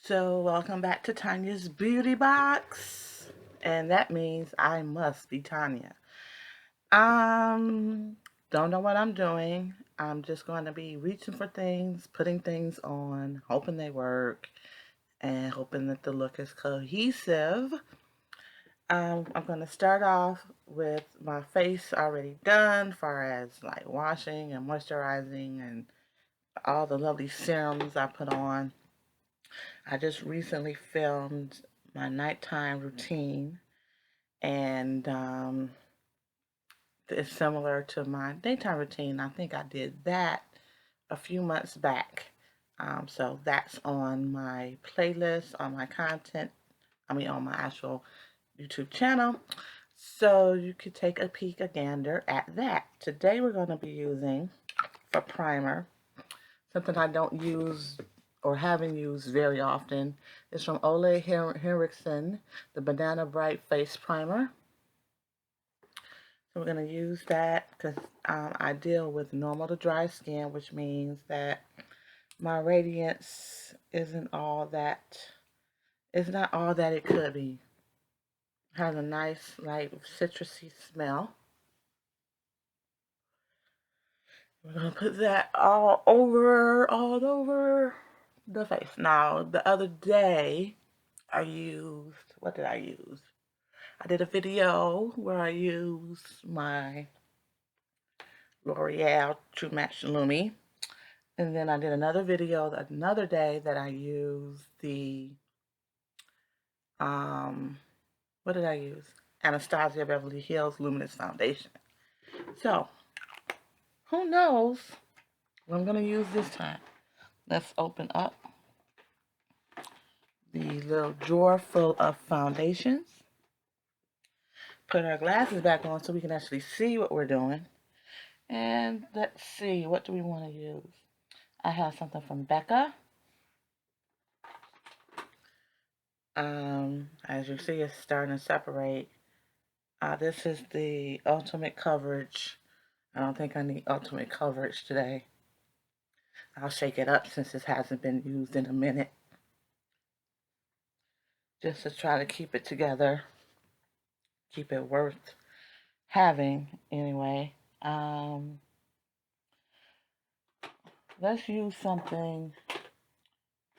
So welcome back to Tanya's Beauty Box. And that means I must be Tanya. Um, don't know what I'm doing. I'm just going to be reaching for things, putting things on, hoping they work, and hoping that the look is cohesive. I'm going to start off with my face already done, as far as like washing and moisturizing and all the lovely serums I put on. I just recently filmed my nighttime routine, and it's similar to my daytime routine. I think I did that a few months back. So that's on my playlist, on my content, on my actual YouTube channel. So you could take a peek, a gander at that. Today we're going to be using, for primer, something I don't use or haven't used very often. It's from Ole Henriksen, the Banana Bright Face Primer. So we're going to use that because I deal with normal to dry skin, which means that my radiance isn't all that, it's not all that it could be. It has a nice, like, citrusy smell. We're going to put that all over the face. Now, the other day, what did I use? I did a video where I used my L'Oreal True Match Lumi. And then I did another video another day that I used the, what did I use? Anastasia Beverly Hills Luminous Foundation. So, who knows what I'm going to use this time. Let's open up the little drawer full of foundations. Put our glasses back on so we can actually see what we're doing. And let's see, what do we want to use? I have something from Becca. As you see, it's starting to separate. This is the ultimate coverage. I don't think I need ultimate coverage today. I'll shake it up since it hasn't been used in a minute. Just to try to keep it together. Keep it worth having, anyway. Let's use something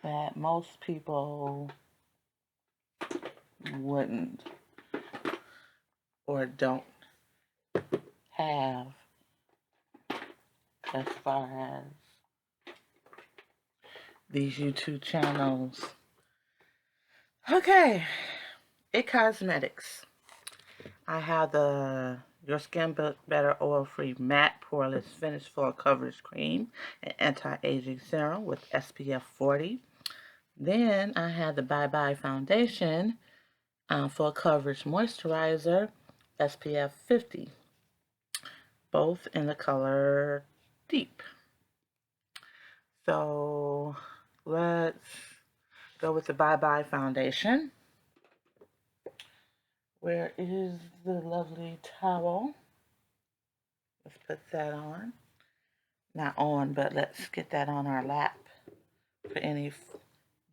that most people wouldn't or don't have as far as these YouTube channels. Okay, It Cosmetics. I have the Your Skin Better Oil-Free Matte Poreless Finish Full Coverage Cream and Anti-Aging Serum with SPF 40. Then I have the Bye Bye Foundation Full Coverage Moisturizer SPF 50. Both in the color Deep. So let's go with the Bye Bye Foundation. Where is the lovely towel? Let's put that on. Not on, but let's get that on our lap for any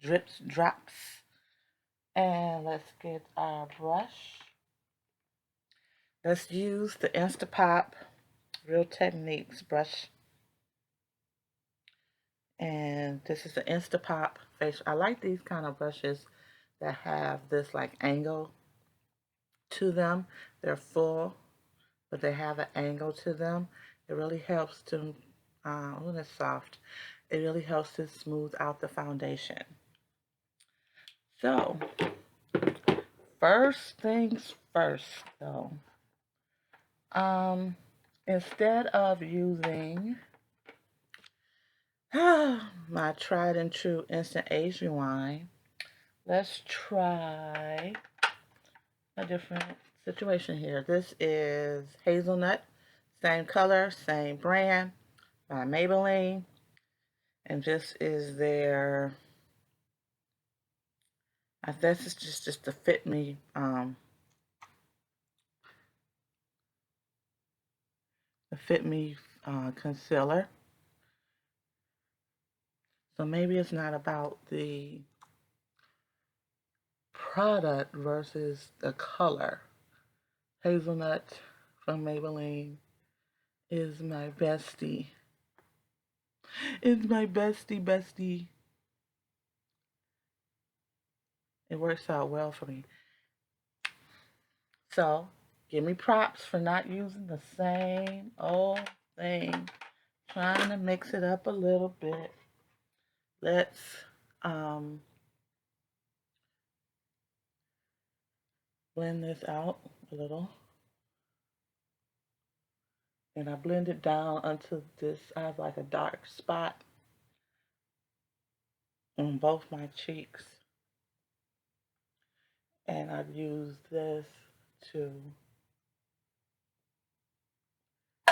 drips, drops. And let's get our brush. Let's use the Instapop Real Techniques brush. And this is the Instapop facial. I like these kind of brushes that have this like angle to them. They're full, but they have an angle to them. It really helps to, when it's soft, it really helps to smooth out the foundation. So, first things first, though. Instead of using my tried and true Instant Age Rewind, let's try a different situation here. This is Hazelnut, same color, same brand, by Maybelline. And this is their, this is just to fit me, concealer. So maybe it's not about the product versus the color. Hazelnut from Maybelline is my bestie. It's my bestie. It works out well for me. So, give me props for not using the same old thing. Trying to mix it up a little bit. Let's blend this out a little. And I blend it down until this, I have like a dark spot on both my cheeks. And I've used this to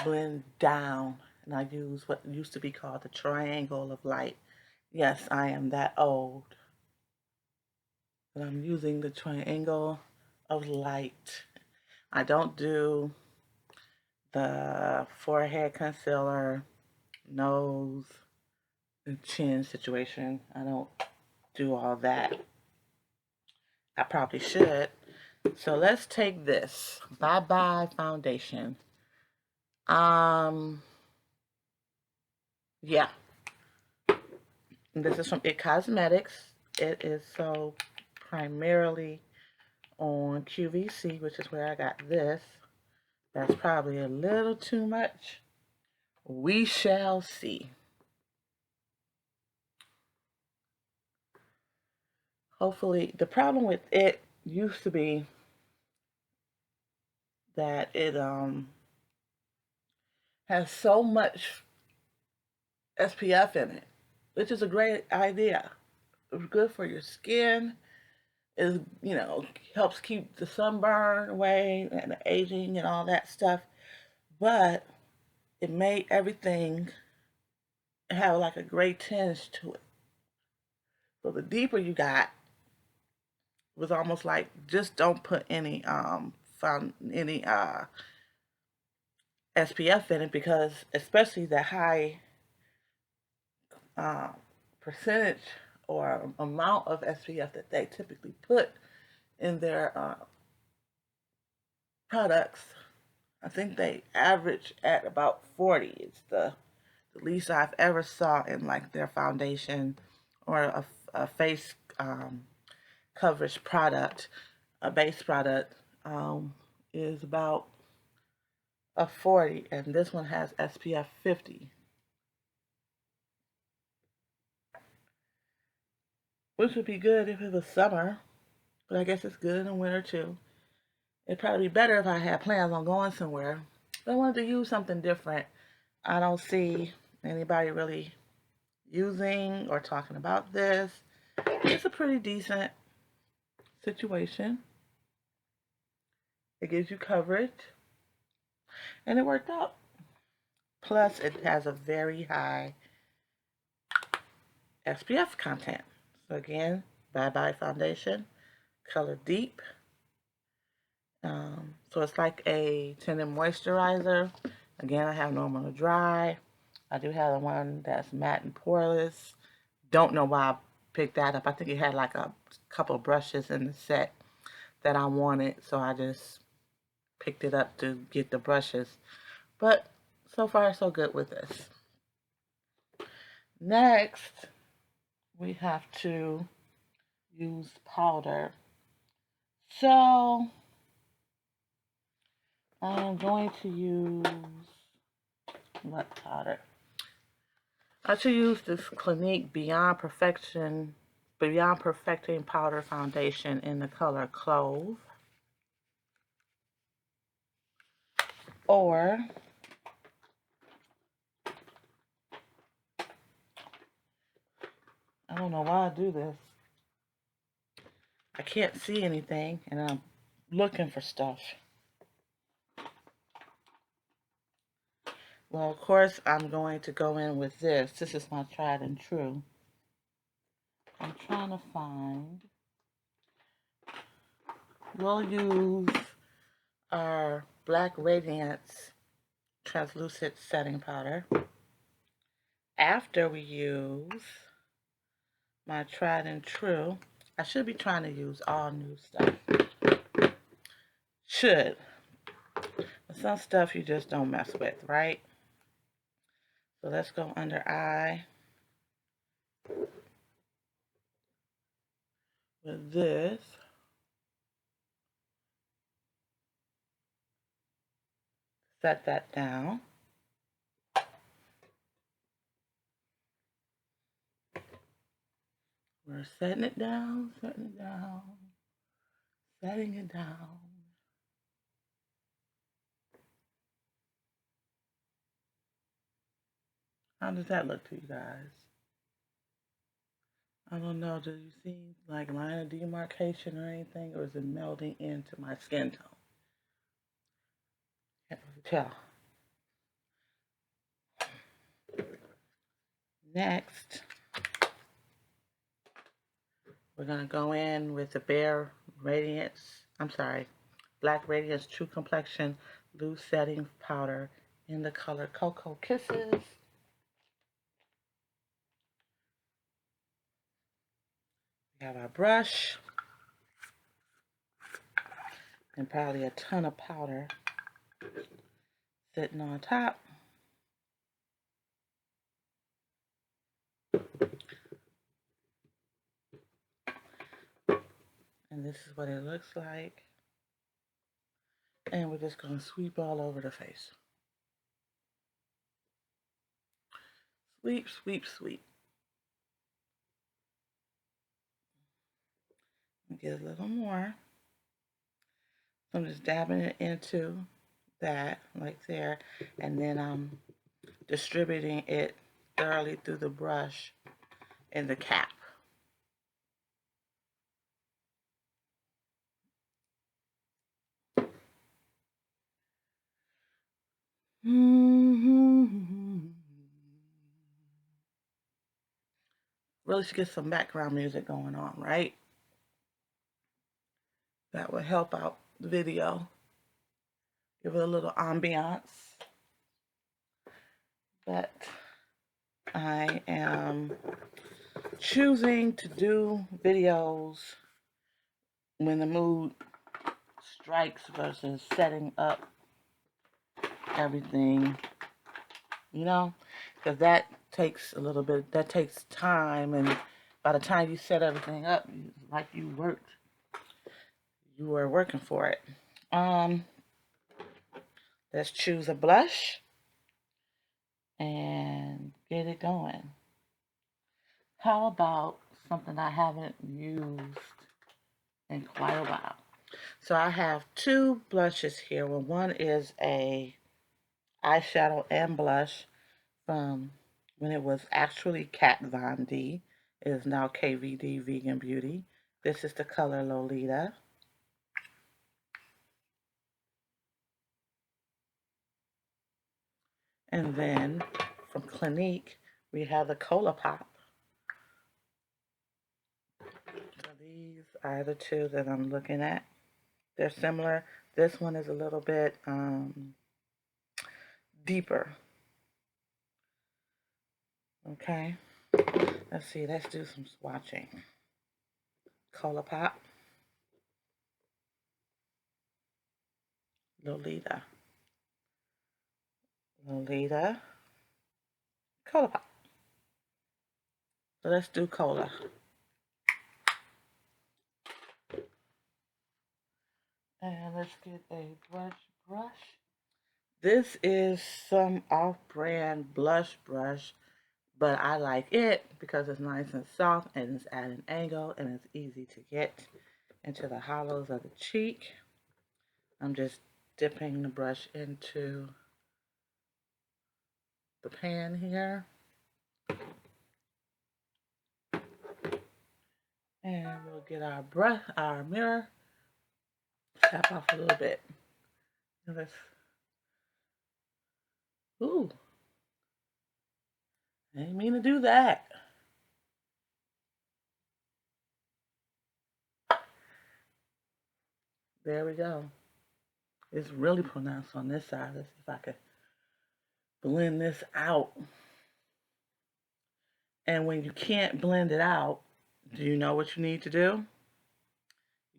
blend down. And I use what used to be called the triangle of light. Yes, I am that old. But I'm using the triangle of light. I don't do the forehead concealer, nose, and chin situation. I don't do all that. I probably should. So let's take this. Bye Bye foundation. Yeah. This is from It Cosmetics. It is sold primarily on QVC, which is where I got this. That's probably a little too much. We shall see. Hopefully, the problem with it used to be that it has so much SPF in it, which is a great idea. It's good for your skin. Is, helps keep the sunburn away and the aging and all that stuff. But it made everything have like a gray tinge to it. So the deeper you got, it was almost like just don't put any SPF in it, because especially the high percentage or amount of SPF that they typically put in their products, I think they average at about 40. It's the least I've ever saw in like their foundation or a face coverage product, a base product, is about a 40, and this one has SPF 50. Which would be good if it was summer, but I guess it's good in the winter too. It'd probably be better if I had plans on going somewhere. But I wanted to use something different. I don't see anybody really using or talking about this. It's a pretty decent situation. It gives you coverage, and it worked out. Plus, it has a very high SPF content. So again, Bye Bye Foundation, color deep. So it's like a tinted moisturizer. Again, I have normal to dry. I do have the one that's matte and poreless. Don't know why I picked that up. I think it had like a couple of brushes in the set that I wanted, so I just picked it up to get the brushes. But so far, so good with this. Next, we have to use powder. So I'm going to use what powder? I should use this Clinique Beyond Perfecting Powder Foundation in the color Clove. Or I don't know why I do this. I can't see anything and I'm looking for stuff. Well, of course, I'm going to go in with this. This is my tried and true. I'm trying to find. We'll use our Black Radiance translucent setting powder after we use my tried and true. I should be trying to use all new stuff. Should. But some stuff you just don't mess with, right? So let's go under eye with this. Set that down. We're setting it down, setting it down, setting it down. How does that look to you guys? I don't know, do you see like line of demarcation or anything, or is it melding into my skin tone? Can't really tell. Next, we're going to go in with the Bare Radiance, Black Radiance True Complexion Loose Setting Powder in the color Cocoa Kisses. We have our brush and probably a ton of powder sitting on top. And this is what it looks like. And we're just going to sweep all over the face. Sweep, sweep, sweep. Get a little more. So I'm just dabbing it into that, like there. And then I'm distributing it thoroughly through the brush in the cap. Really should get some background music going on, right? That would help out the video. Give it a little ambiance. But I am choosing to do videos when the mood strikes versus setting up everything, you know, because that takes a little bit, that takes time, and by the time you set everything up, like you were working for it. Let's choose a blush and get it going. How about something I haven't used in quite a while? So I have two blushes here. Well, one is a eyeshadow and blush from when it was actually Kat Von D. It is now KVD Vegan Beauty. This is the color Lolita. And then from Clinique, we have the Cola Pop. So these are the two that I'm looking at. They're similar. This one is a little bit deeper. Okay. Let's see. Let's do some swatching. Cola Pop. Lolita. Lolita. Cola Pop. So let's do Cola. And let's get a brush. This is some off-brand blush brush, but I like it because it's nice and soft and it's at an angle and it's easy to get into the hollows of the cheek. I'm just dipping the brush into the pan here. And we'll get our mirror, tap off a little bit. And let's, ooh, I didn't mean to do that. There we go. It's really pronounced on this side. Let's see if I could blend this out. And when you can't blend it out, Do you know what you need to do?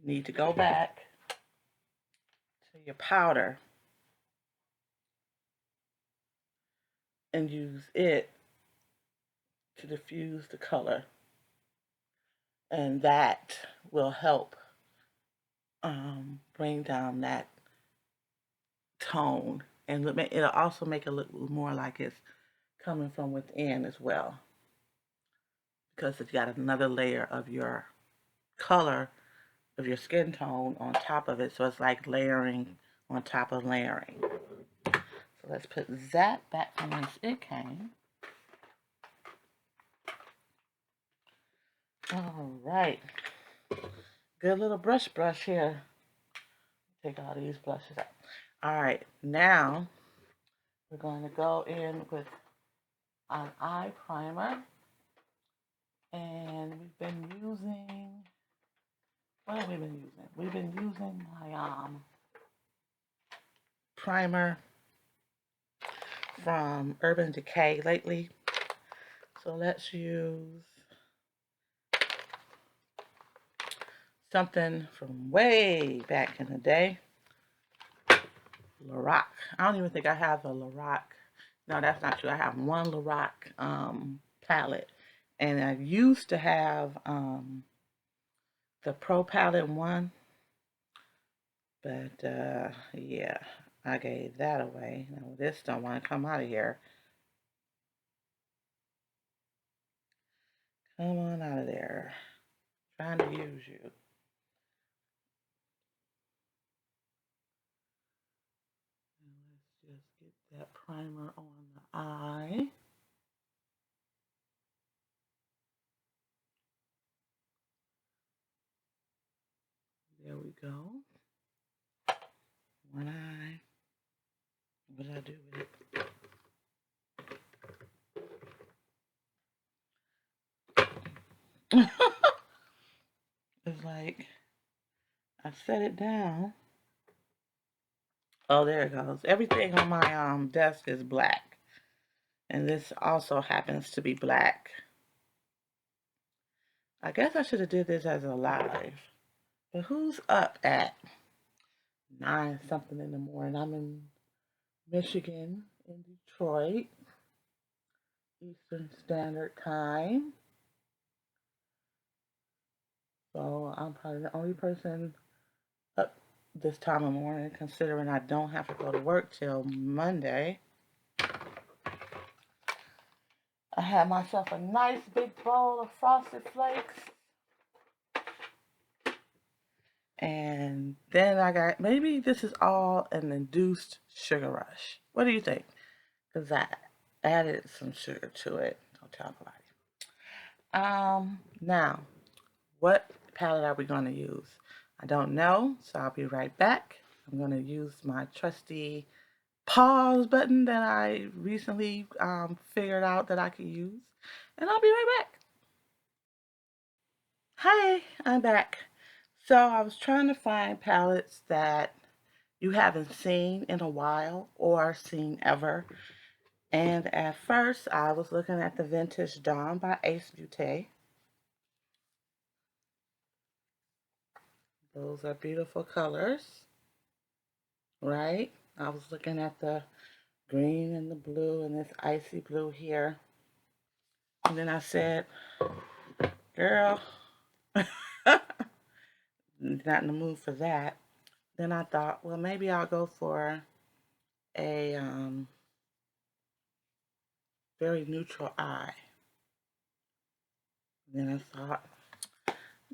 You need to go back to your powder and use it to diffuse the color. And that will help bring down that tone. And it'll also make it look more like it's coming from within as well. Because it's got another layer of your color of your skin tone on top of it. So it's like layering on top of layering. So let's put that back from whence it came. All right. Good little brush here. Take all these brushes out. All right. Now we're going to go in with an eye primer. And we've been using, what have we been using? We've been using my primer from Urban Decay lately. So let's use something from way back in the day. Lorac. I don't even think I have a Lorac. No, that's not true. I have one Lorac palette. And I used to have the Pro Palette one. But yeah, I gave that away. Now this don't want to come out of here. Come on out of there. Trying to use you. Let's just get that primer on the eye. There we go. One eye. What did I do with it? It's like I set it down. Oh, there it goes. Everything on my desk is black. And this also happens to be black. I guess I should have did this as a live. But who's up at 9 something in the morning? I'm in Michigan, in Detroit, Eastern Standard Time. So I'm probably the only person up this time of morning, considering I don't have to go to work till Monday. I had myself a nice big bowl of Frosted Flakes. And then I got, maybe this is all an induced sugar rush. What do you think? Because I added some sugar to it. Don't tell nobody. Now, what palette are we going to use? I don't know, so I'll be right back. I'm going to use my trusty pause button that I recently figured out that I could use, and I'll be right back. Hi, I'm back. So I was trying to find palettes that you haven't seen in a while or seen ever. And at first, I was looking at the Vintage Dawn by Ace Beauté. Those are beautiful colors, right? I was looking at the green and the blue and this icy blue here. And then I said, girl, not in the mood for that. Then I thought, well, maybe I'll go for a very neutral eye. And then I thought,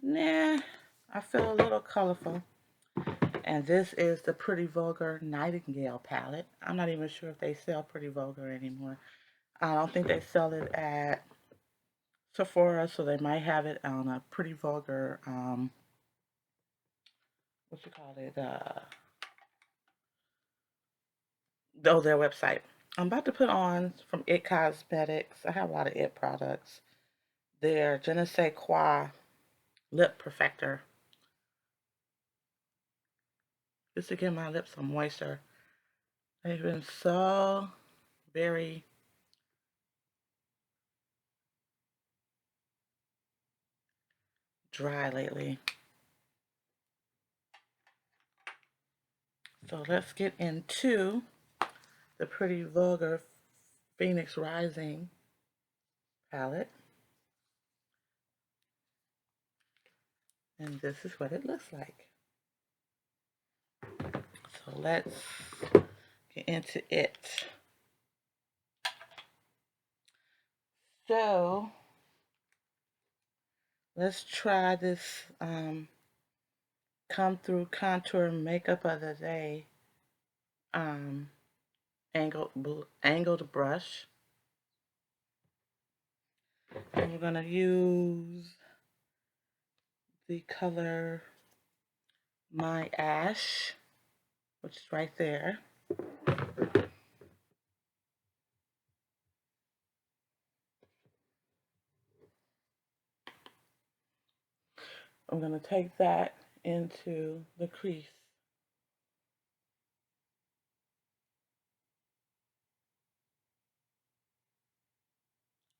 nah, I feel a little colorful. And this is the Pretty Vulgar Nightingale palette. I'm not even sure if they sell Pretty Vulgar anymore. I don't think they sell it at Sephora, so they might have it on a Pretty Vulgar, what you call it, their website. I'm about to put on from It Cosmetics. I have a lot of It products. Their Je ne sais quoi lip perfector. Just to give my lips some moisture. They've been so very dry lately. So let's get into the Pretty Vulgar Phoenix Rising palette. And this is what it looks like. So let's get into it. So let's try this Come Through Contour Makeup of the Day angled brush. And we're going to use the color My Ash, which is right there. I'm going to take that into the crease.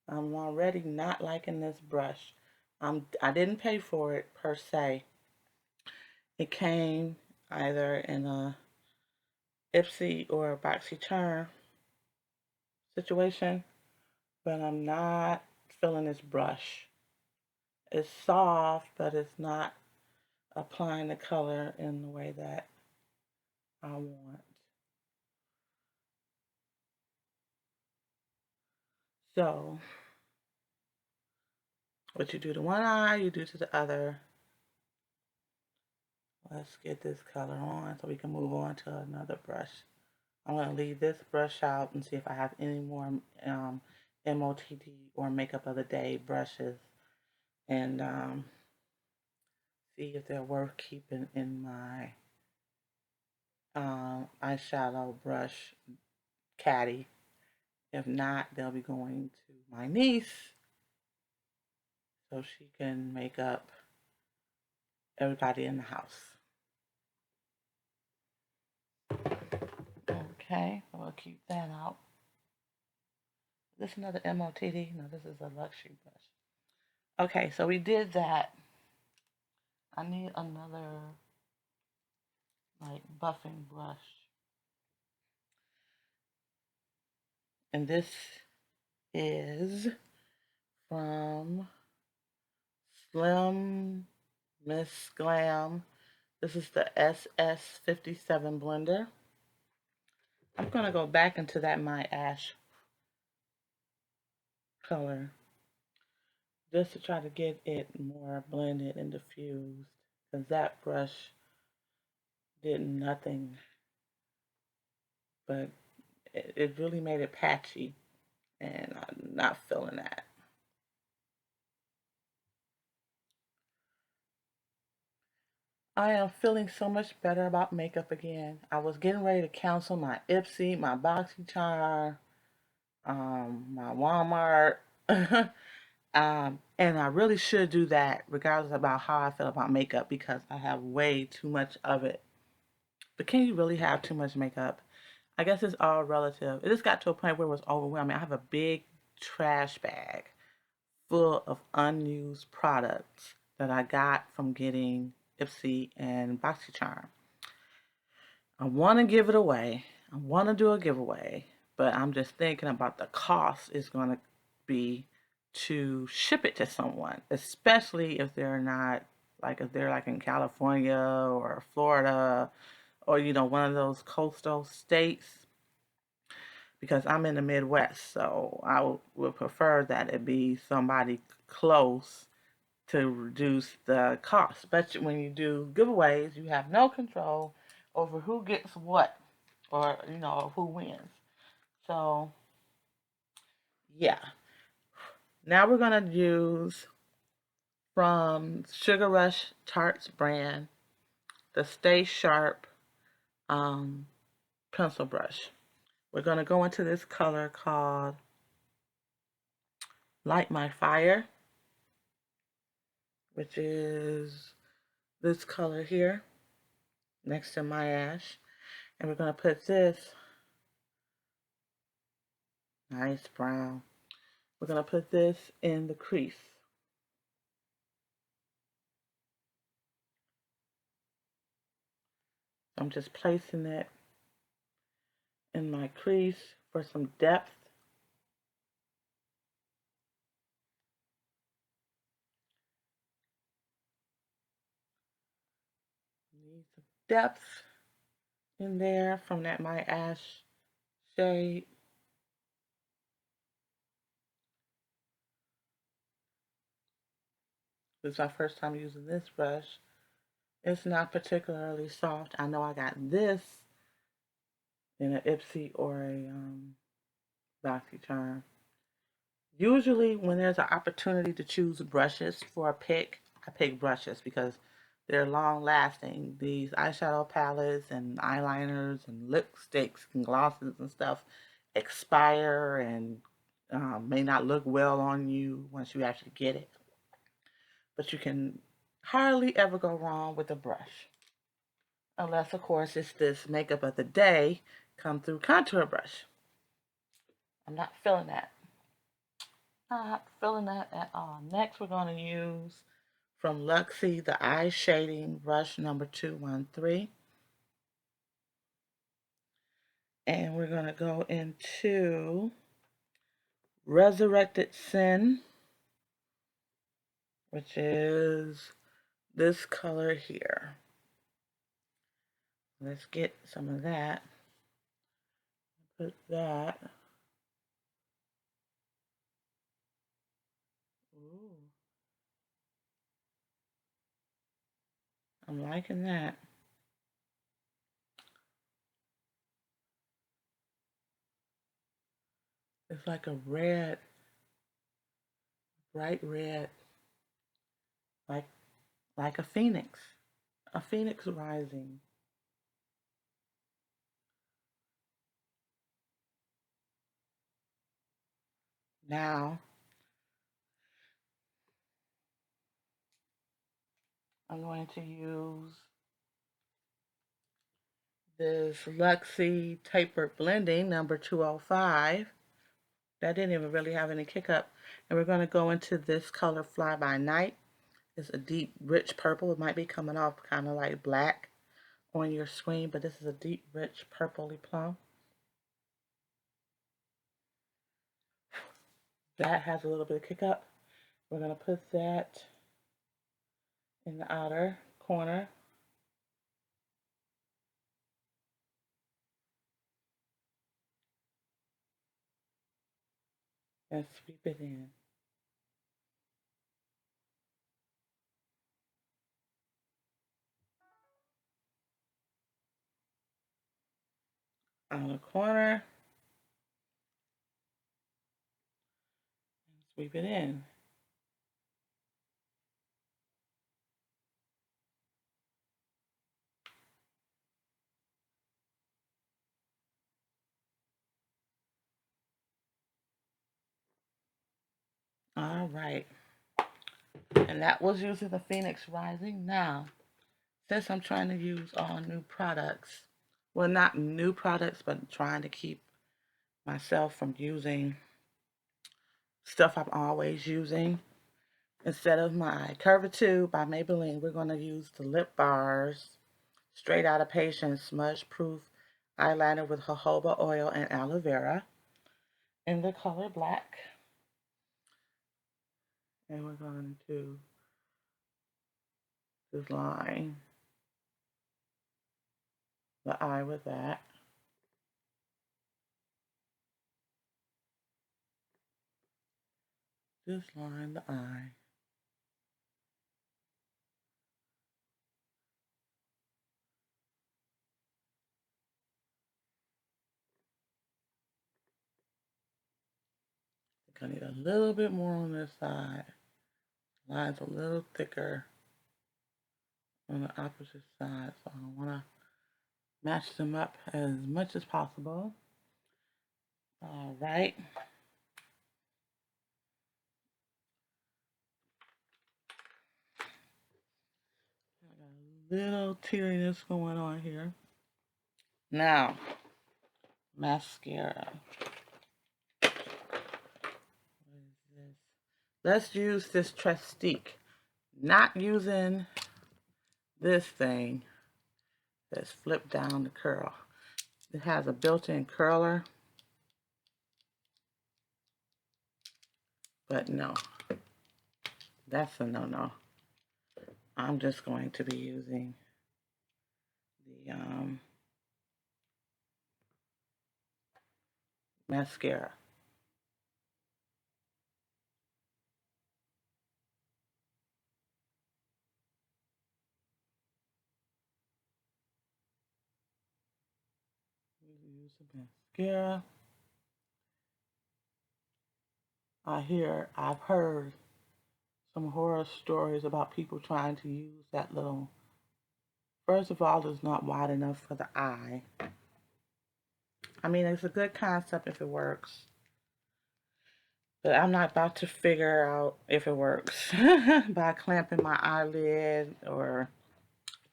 I'm already not liking this brush. I didn't pay for it per se. It came either in a Ipsy or a BoxyCharm situation, but I'm not feeling this brush. It's soft, but it's not applying the color in the way that I want. So, what you do to one eye, you do to the other. Let's get this color on so we can move on to another brush. I'm going to leave this brush out and see if I have any more MOTD or Makeup of the Day brushes, and see if they're worth keeping in my eyeshadow brush caddy. If not, they'll be going to my niece so she can make up everybody in the house. Okay, so we'll keep that out. Is this another MOTD? No, this is a luxury brush. Okay, so we did that. I need another like buffing brush. And this is from Slim Miss Glam. This is the SS57 blender. I'm going to go back into that My Ash color just to try to get it more blended and diffused, because that brush did nothing but it really made it patchy, and I'm not feeling that. I am feeling so much better about makeup again. I was getting ready to cancel my Ipsy, my BoxyCharm, my Walmart, and I really should do that regardless about how I feel about makeup, because I have way too much of it. But can you really have too much makeup? I guess it's all relative. It just got to a point where it was overwhelming. I have a big trash bag full of unused products that I got from getting Ipsy and BoxyCharm. I want to give it away. I want to do a giveaway, but I'm just thinking about the cost it's going to be to ship it to someone, especially if they're not, like if they're like in California or Florida, or one of those coastal states, because I'm in the Midwest, so I would prefer that it be somebody close to reduce the cost. But when you do giveaways, you have no control over who gets what, or who wins. So yeah, now we're gonna use from Sugar Rush Tarts brand the Stay Sharp pencil brush. We're gonna go into this color called Light My Fire, which is this color here next to My Ash, and we're gonna put this nice brown. We're going to put this in the crease. I'm just placing it in my crease for some depth. Need some depth in there from that My Ash shade. This is my first time using this brush. It's not particularly soft. I know I got this in an Ipsy or a BoxyCharm. Usually when there's an opportunity to choose brushes for a pick, I pick brushes because they're long lasting. These eyeshadow palettes and eyeliners and lipsticks and glosses and stuff expire and may not look well on you once you actually get it. But you can hardly ever go wrong with a brush. Unless, of course, it's this makeup of the day come through contour brush. I'm not feeling that. Not feeling that at all. Next, we're going to use from Luxie the eye shading brush number 213. And we're going to go into Resurrected Sin, which is this color here. Let's get some of that. Put that. Ooh. I'm liking that. It's like a red, bright red, like like a phoenix rising. Now, I'm going to use this Luxie Tapered Blending number 205. That didn't even really have any kick up. And we're going to go into this color Fly By Night. It's a deep, rich purple. It might be coming off kind of like black on your screen, but this is a deep, rich purpley plum. That has a little bit of kick up. We're going to put that in the outer corner. And sweep it in. Outer corner. And sweep it in. All right. And that was using the Phoenix Rising. Now, since I'm trying to use all new products, well, not new products, but trying to keep myself from using stuff I'm always using. Instead of my Curvatube by Maybelline, we're going to use the Lip Bars Straight Outta Patience Smudge Proof Eyeliner with jojoba oil and aloe vera in the color black. And we're going to just line the eye with that. Just line the eye. I need a little bit more on this side. Line's a little thicker on the opposite side, so I want to match them up as much as possible. All right. I got a little teariness going on here. Now, mascara. What is this? Let's use this Trestique. Not using this thing Let's flip down the curl. It has a built-in curler, but no, that's a no-no. I'm just going to be using the mascara. Use the mascara. I've heard some horror stories about people trying to use that little. First of all, it's not wide enough for the eye. I mean, it's a good concept if it works, but I'm not about to figure out if it works by clamping my eyelid or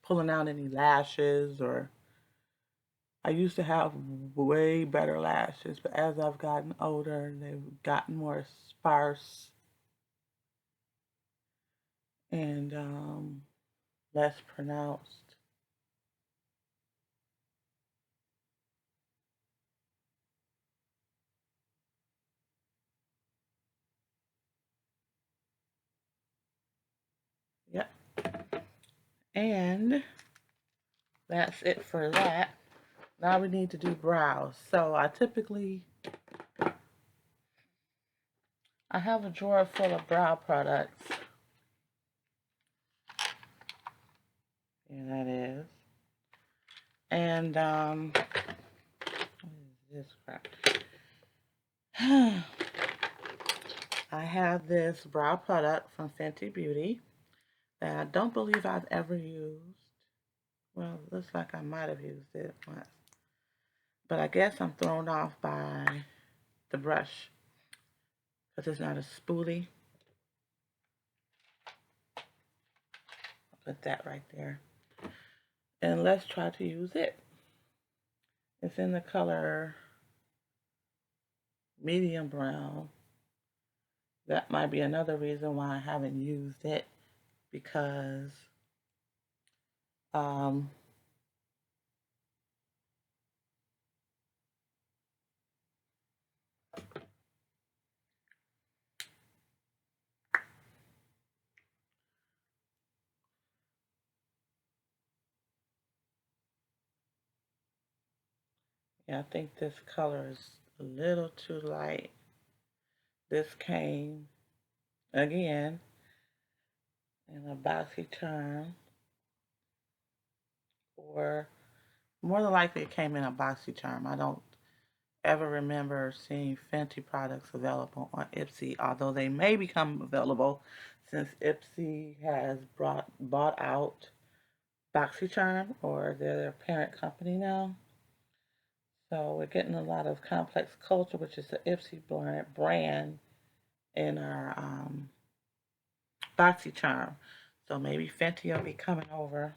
pulling out any lashes. Or I used to have way better lashes, but as I've gotten older, they've gotten more sparse and less pronounced. Yep. And that's it for that. Now we need to do brows. So I have a drawer full of brow products. Here that is. And what is this crap? I have this brow product from Fenty Beauty that I don't believe I've ever used. Well, it looks like I might have used it once. But I guess I'm thrown off by the brush because it's not a spoolie. I'll put that right there. And let's try to use it. It's in the color medium brown. That might be another reason why I haven't used it, because yeah, I think this color is a little too light. This came again in a boxy charm, or more than likely it came in a boxy charm. I don't ever remember seeing Fenty products available on Ipsy, although they may become available since Ipsy has bought out BoxyCharm, or they're their parent company now. So we're getting a lot of Complex Culture, which is the Ipsy brand, in our BoxyCharm. So maybe Fenty will be coming over.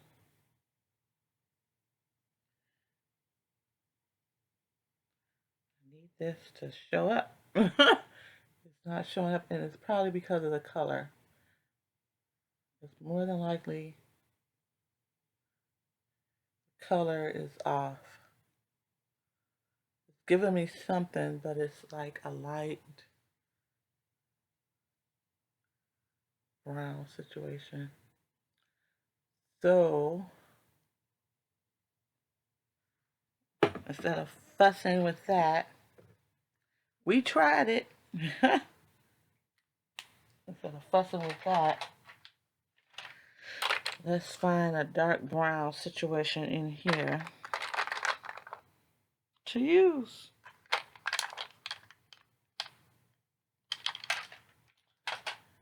I need this to show up. It's not showing up, and it's probably because of the color. It's more than likely the color is off. It's giving me something, but it's like a light brown situation. So instead of fussing with that, we tried it. Instead of fussing with that, let's find a dark brown situation in here to use.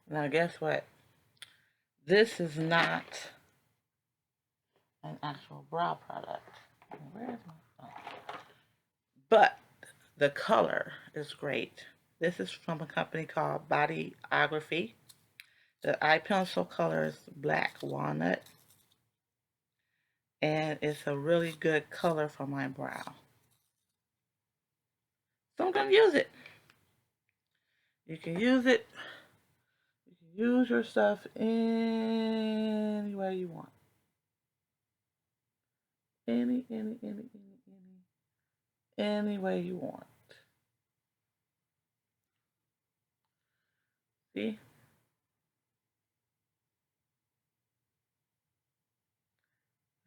Now, guess what? This is not an actual brow product. Where is my phone? But the color is great. This is from a company called Bodyography. The eye pencil color is black walnut, and it's a really good color for my brow. So I'm going to use it. You can use it. You can use your stuff any way you want. any way you want. See?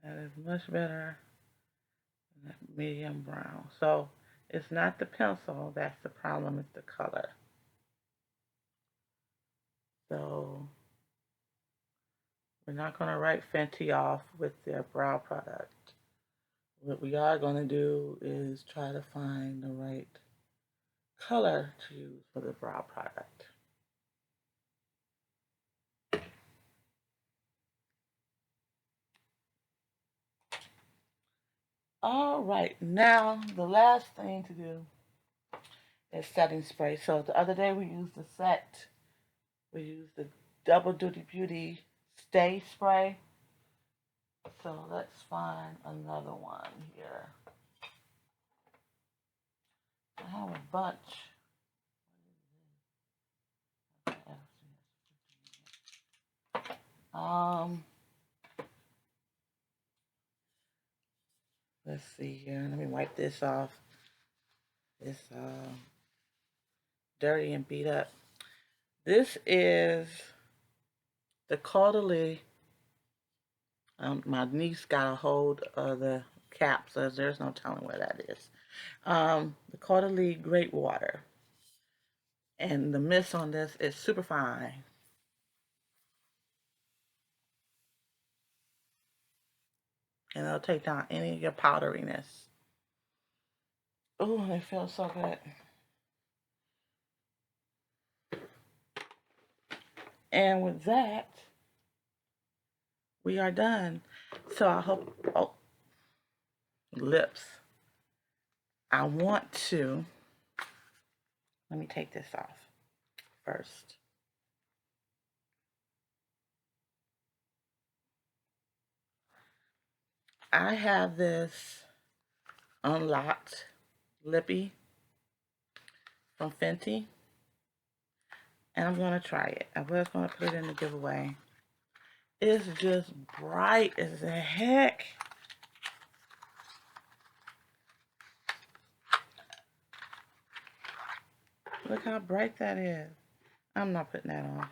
That is much better than that medium brown. So it's not the pencil that's the problem, it's the color. So we're not going to write Fenty off with their brow product. What we are going to do is try to find the right color to use for the brow product. All right, now the last thing to do is setting spray. So the other day we used we used the Double Duty Beauty Stay Spray. So let's find another one here. I have a bunch. Let's see here. Let me wipe this off. It's dirty and beat up. This is the Caudalie. My niece got a hold of the cap, so there's no telling where that is. The Caudalie Great Water. And the mist on this is super fine. And it'll take down any of your powderiness. Oh, it feels so good. And with that, we are done. So I hope, oh, lips. I want to, let me take this off first. I have this Unlocked Lippy from Fenty. And I'm going to try it. I was going to put it in the giveaway. It's just bright as the heck. Look how bright that is. I'm not putting that on.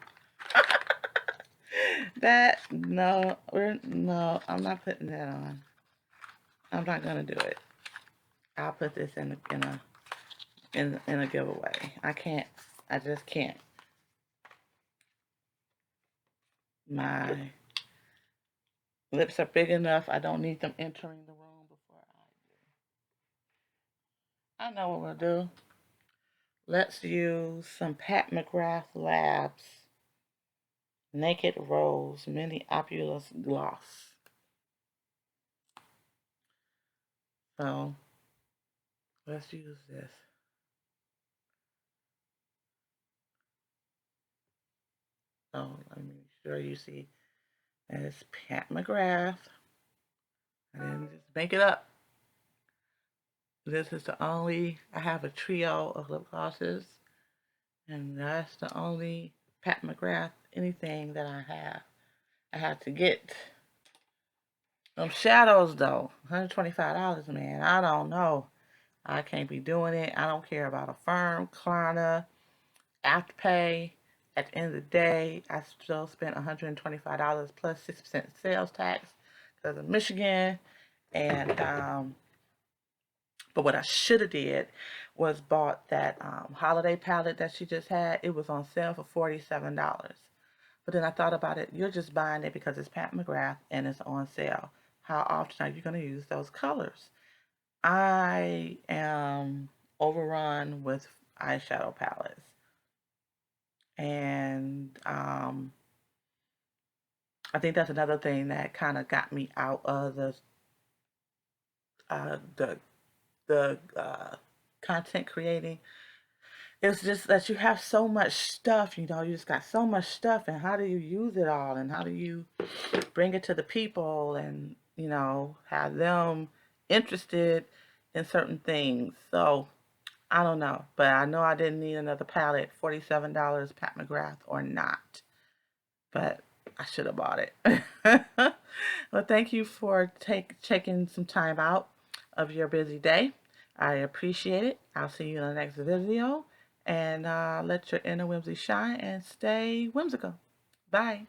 No, I'm not putting that on. I'm not gonna do it. I'll put this in a giveaway. I just can't. My lips are big enough. I don't need them entering the room before I do. I know what we'll do. Let's use some Pat McGrath Labs Naked Rose Mini Opulence Gloss. So let's use this. So let me make sure you see that it's Pat McGrath. I didn't just make it up. This is I have a trio of lip glosses, and that's the only Pat McGrath anything that I have. I had to get some shadows though. $125, man. I don't know. I can't be doing it. I don't care about a firm, Klarna, Afterpay. At the end of the day, I still spent $125 plus 6% sales tax because of Michigan. And but what I should have did was bought that holiday palette that she just had. It was on sale for $47. But then I thought about it. You're just buying it because it's Pat McGrath and it's on sale. How often are you going to use those colors? I am overrun with eyeshadow palettes. And I think that's another thing that kind of got me out of the content creating. It's just that you have so much stuff, you just got so much stuff, and how do you use it all, and how do you bring it to the people, and have them interested in certain things. So I don't know, but I know I didn't need another palette, $47 Pat McGrath or not, but I should have bought it. Well, thank you for taking some time out of your busy day. I appreciate it. I'll see you in the next video. And let your inner whimsy shine and stay whimsical. Bye.